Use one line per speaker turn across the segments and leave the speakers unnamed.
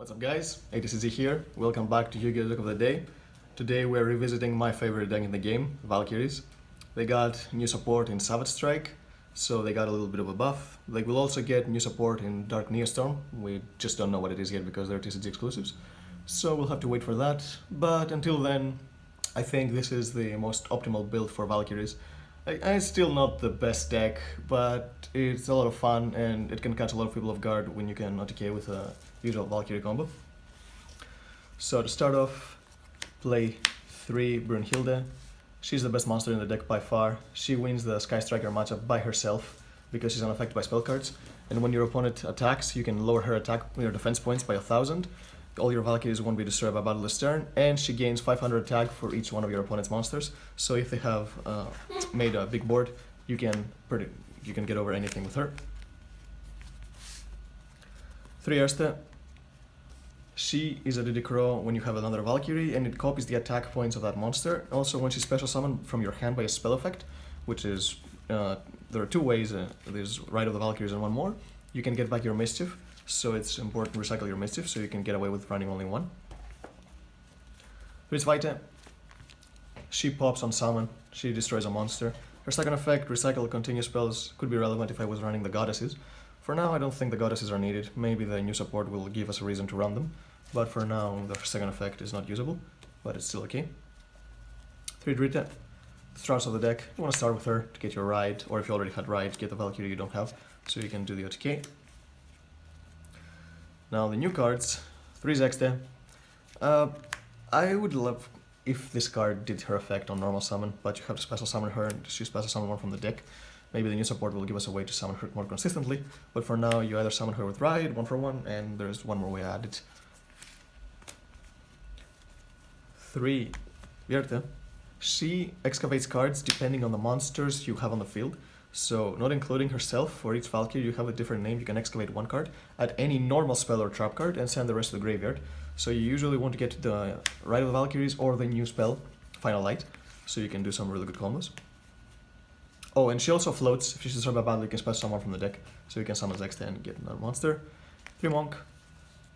What's up guys, ATCZ here, welcome back to Yu-Gi-Oh! Deck of the Day. Today we're revisiting my favorite deck in the game, Valkyries. They got new support in Savage Strike, so they got a little bit of a buff. They will also get new support in Dark Neostorm. We just don't know what it is yet because they're TCG exclusives. So we'll have to wait for that, but until then, I think this is the most optimal build for Valkyries. It's still not the best deck, but it's a lot of fun and it can catch a lot of people off guard when you can OTK with a usual Valkyrie combo. So to start off, play 3 Brunhilde. She's the best monster in the deck by far. She wins the Sky Striker matchup by herself because she's unaffected by spell cards. And when your opponent attacks, you can lower her your defense points by 1000. All your Valkyries won't be destroyed by battle this turn, and she gains 500 attack for each one of your opponent's monsters. So if they have made a big board, you can get over anything with her. 3 Erste. She is a Didicro when you have another Valkyrie, and it copies the attack points of that monster. Also, when she special summoned from your hand by a spell effect, which is there are 2 ways. There's Rite of the Valkyries and one more. You can get back your Mischief. So it's important to recycle your Mischief so you can get away with running only 1. Ritzweite. She pops on summon, she destroys a monster. Her second effect, recycle continuous spells, could be relevant if I was running the Goddesses. For now I don't think the Goddesses are needed, maybe the new support will give us a reason to run them. But for now the second effect is not usable, but it's still okay. 3 Drita. Starts of the deck, you want to start with her to get your ride, or if you already had ride, get the Valkyrie you don't have, so you can do the OTK. Now the new cards, 3 Zexte. I would love if this card did her effect on normal summon, but you have to special summon her and she special summon one from the deck. Maybe the new support will give us a way to summon her more consistently, but for now you either summon her with Ride, 1 for 1, and there's one more way added. 3 Vierte. She excavates cards depending on the monsters you have on the field. So, not including herself, for each Valkyrie you have a different name, you can excavate 1 card, add any normal spell or trap card, and send the rest to the graveyard. So you usually want to get the Rite of the Valkyries or the new spell, Final Light, so you can do some really good combos. Oh, and she also floats. If she's destroyed by battle, you can special someone from the deck, so you can summon Zexte and get another monster. 3 Monk.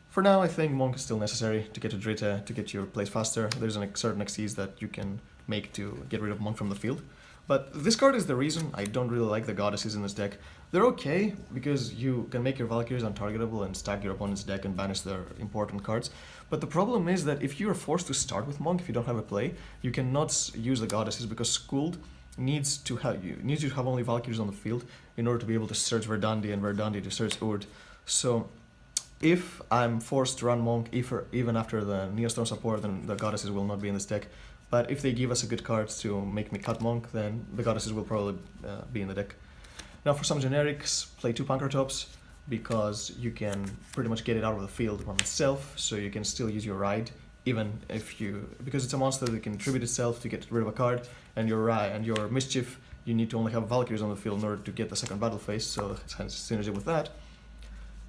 For now, I think Monk is still necessary to get to Drita, to get your plays faster. There's certain XCs that you can make to get rid of Monk from the field. But this card is the reason I don't really like the Goddesses in this deck. They're okay, because you can make your Valkyries untargetable and stack your opponent's deck and banish their important cards. But the problem is that if you are forced to start with Monk, if you don't have a play, you cannot use the Goddesses, because Skuld needs you to have only Valkyries on the field in order to be able to search Verdandi and Verdandi to search Urd. So if I'm forced to run Monk, even after the Neostorm support, then the Goddesses will not be in this deck. But if they give us a good card to make me cut Monk, then the Goddesses will probably be in the deck. Now for some generics, play 2 Pankratops, because you can pretty much get it out of the field on itself, so you can still use your Ride, even if because it's a monster that can tribute itself to get rid of a card, and your Mischief, you need to only have Valkyries on the field in order to get the second battle phase, so it has synergy with that.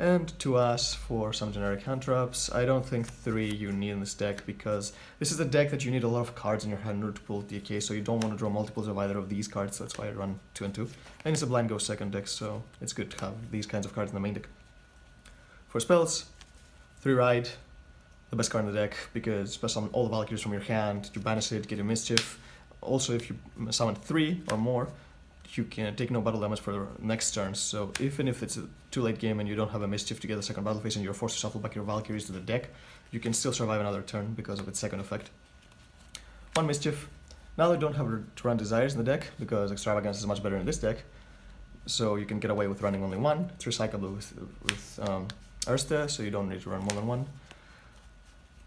And 2 As for some generic hand traps. I don't think 3 you need in this deck, because this is a deck that you need a lot of cards in your hand in order to pull DK, so you don't want to draw multiples of either of these cards, so that's why I run 2 and 2. And it's a blind go second deck, so it's good to have these kinds of cards in the main deck. For spells, 3 Ride, the best card in the deck, because special summon all the Valkyries from your hand, you banish it, get a Mischief. Also, if you summon 3 or more, you can take no battle damage for the next turn, so even if it's a too late game and you don't have a Mischief to get the second battle phase and you're forced to shuffle back your Valkyries to the deck, you can still survive another turn because of its second effect. 1 Mischief. Now they don't have to run Desires in the deck, because Extravagance is much better in this deck, so you can get away with running only 1. It's recyclable with Erste, so you don't need to run more than 1.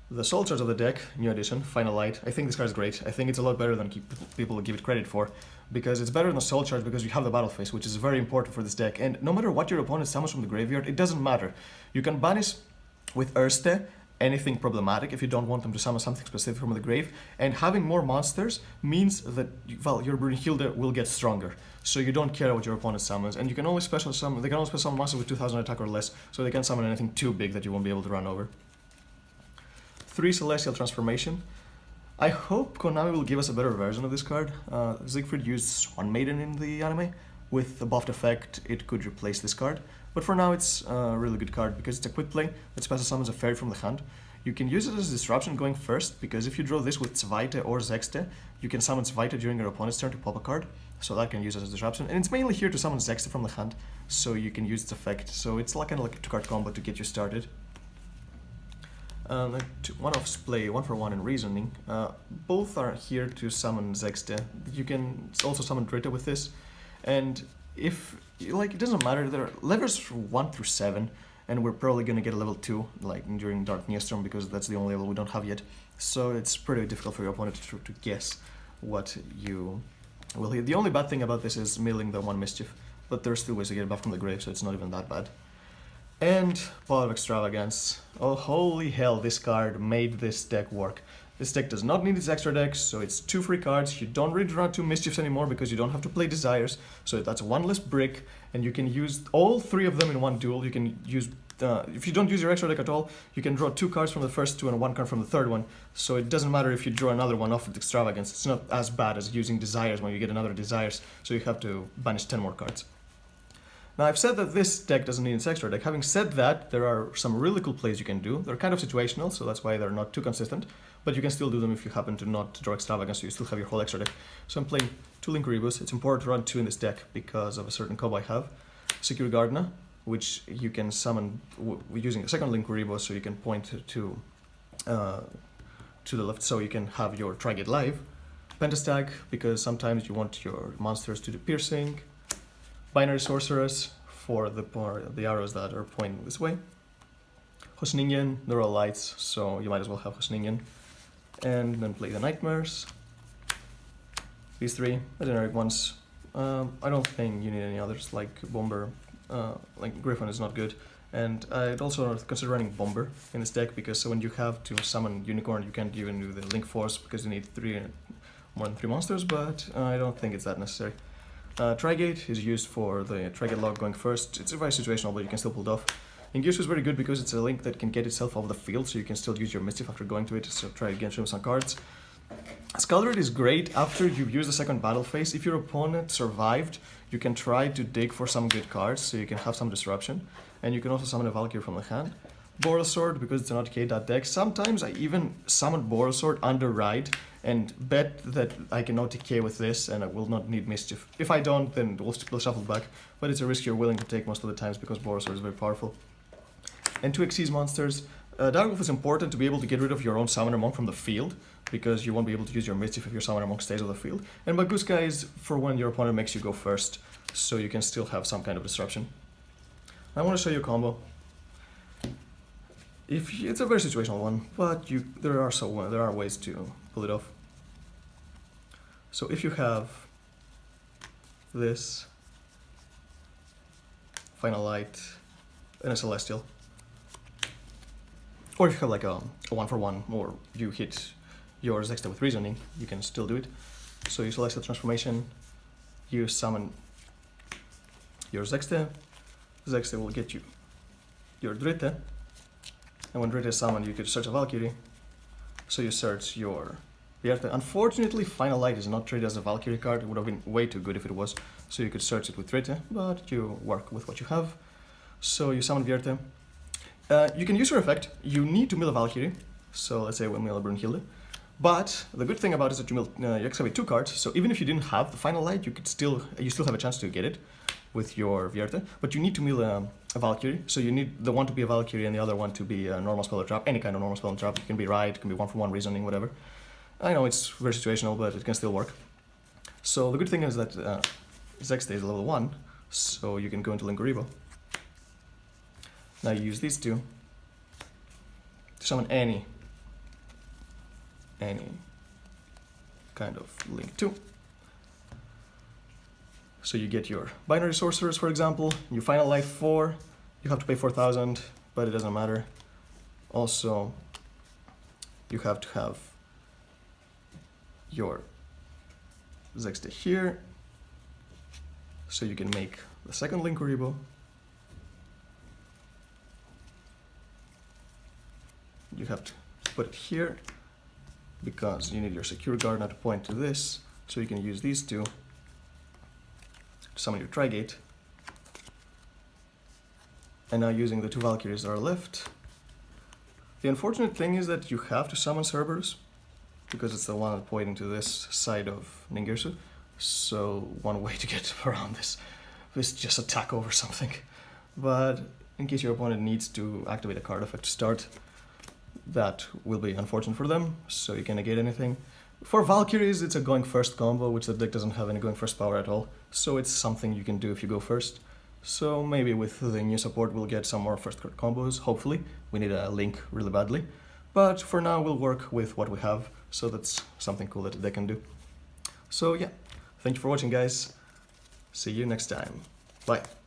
The Soul Charge of the deck, new addition, Final Light. I think this card is great. I think it's a lot better than people give it credit for, because it's better than the Soul Charge because you have the battle phase, which is very important for this deck. And no matter what your opponent summons from the graveyard, it doesn't matter. You can banish with Erste anything problematic if you don't want them to summon something specific from the grave. And having more monsters means that your Brunhilde will get stronger. So you don't care what your opponent summons, and you can only special summon. They can only special summon monsters with 2000 attack or less, so they can't summon anything too big that you won't be able to run over. 3 Celestial Transformation. I hope Konami will give us a better version of this card. Siegfried used Swan Maiden in the anime, with the buffed effect, it could replace this card. But for now, it's a really good card because it's a quick play that special summons a fairy from the hand. You can use it as disruption going first, because if you draw this with Zweite or Sechste, you can summon Zweite during your opponent's turn to pop a card, so that can use it as disruption. And it's mainly here to summon Sechste from the hand, so you can use its effect. So it's like kind of like a 2-card combo to get you started. One-offs play 1-for-1 and Reasoning. Both are here to summon Sechste. You can also summon Dritte with this, and if like it doesn't matter, there are levers 1 through 7, and we're probably gonna get a level 2 like during Dark Neostorm, because that's the only level we don't have yet. So it's pretty difficult for your opponent to guess what you will hit. The only bad thing about this is milling the 1 Mischief, but there's still ways to get it back from the grave, so it's not even that bad. And Power of Extravagance. Oh, holy hell, this card made this deck work. This deck does not need its extra deck, so it's 2 free cards. You don't really draw 2 Mischiefs anymore because you don't have to play Desires, so that's 1 less brick, and you can use all 3 of them in 1 duel. You can use, if you don't use your extra deck at all, you can draw 2 cards from the first 2 and 1 card from the third one, so it doesn't matter if you draw another one off with Extravagance. It's not as bad as using Desires when you get another Desires, so you have to banish 10 more cards. Now, I've said that this deck doesn't need its extra deck. Having said that, there are some really cool plays you can do. They're kind of situational, so that's why they're not too consistent, but you can still do them if you happen to not draw Extravagance, so you still have your whole extra deck. So I'm playing 2 Linkaribus. It's important to run 2 in this deck because of a certain combo I have. Secure Gardna, which you can summon using a second Linkaribus, so you can point to the left, so you can have your Try Get Live. Pentastag, because sometimes you want your monsters to do piercing. Binary Sorceress for the arrows that are pointing this way. Hosningen, they're all lights, so you might as well have Hosningen. And then play the Nightmares. These 3 are generic ones. I don't think you need any others, like Bomber, like Griffin is not good. And I'd also consider running Bomber in this deck, because when you have to summon Unicorn, you can't even do the Link Force because you need more than 3 monsters, but I don't think it's that necessary. Trigate is used for the Trigate log going first. It's very situational, but you can still pull it off. Ingius is very good because it's a link that can get itself off the field, so you can still use your Mischief after going to it, so try again, show some cards. Scaldred is great after you've used the second battle phase. If your opponent survived, you can try to dig for some good cards, so you can have some disruption. And you can also summon a Valkyrie from the hand. Boral Sword, because it's an OTK deck. Sometimes I even summon Boral Sword under Ride and bet that I can OTK with this and I will not need Mischief. If I don't, then we'll shuffle back, but it's a risk you're willing to take most of the times because Boral Sword is very powerful. And 2 Xyz monsters. Direwolf is important to be able to get rid of your own Summoner Monk from the field, because you won't be able to use your Mischief if your Summoner Monk stays on the field. And Baguska is for when your opponent makes you go first, so you can still have some kind of disruption. I want to show you a combo. It's a very situational one, but there are ways to pull it off. So if you have this Final Light and a Celestial, or if you have like a 1-for-1, or you hit your Zexta with Reasoning, you can still do it. So you Celestial Transformation, you summon your Zexta, Zexta will get you your Dritte, and when Dritte is summoned, you could search a Valkyrie. So you search your Vierte. Unfortunately, Final Light is not treated as a Valkyrie card. It would have been way too good if it was. So you could search it with Dritte, but you work with what you have. So you summon Vierte. You can use your effect. You need to mill a Valkyrie. So let's say we mill a Brunhilde. But the good thing about it is that you excavate 2 cards. So even if you didn't have the Final Light, you still have a chance to get it with your Vierte, but you need to mill a Valkyrie, so you need the one to be a Valkyrie and the other one to be a normal spell or trap, any kind of normal spell or trap. It can be Ride, it can be 1-for-1 Reasoning, whatever. I know it's very situational, but it can still work. So the good thing is that Zexta is level 1, so you can go into Linkuribo. Now you use these 2 to summon any kind of Link 2. So you get your Binary Sorcerers, for example, you Final Life 4, you have to pay 4,000, but it doesn't matter. Also, you have to have your Zexta here, so you can make the second Linkuribo. You have to put it here, because you need your Secure Guard now to point to this, so you can use these 2. to summon your Trigate. And now using the 2 Valkyries that are left. The unfortunate thing is that you have to summon Cerberus, because it's the one pointing to this side of Ningirsu. So one way to get around this is just attack over something. But in case your opponent needs to activate a card effect to start, that will be unfortunate for them, so you can't negate anything. For Valkyries, it's a going first combo, which the deck doesn't have any going first power at all, so it's something you can do if you go first. So maybe with the new support we'll get some more first card combos, hopefully. We need a Link really badly. But for now we'll work with what we have, so that's something cool that the deck can do. So yeah, thank you for watching guys. See you next time. Bye.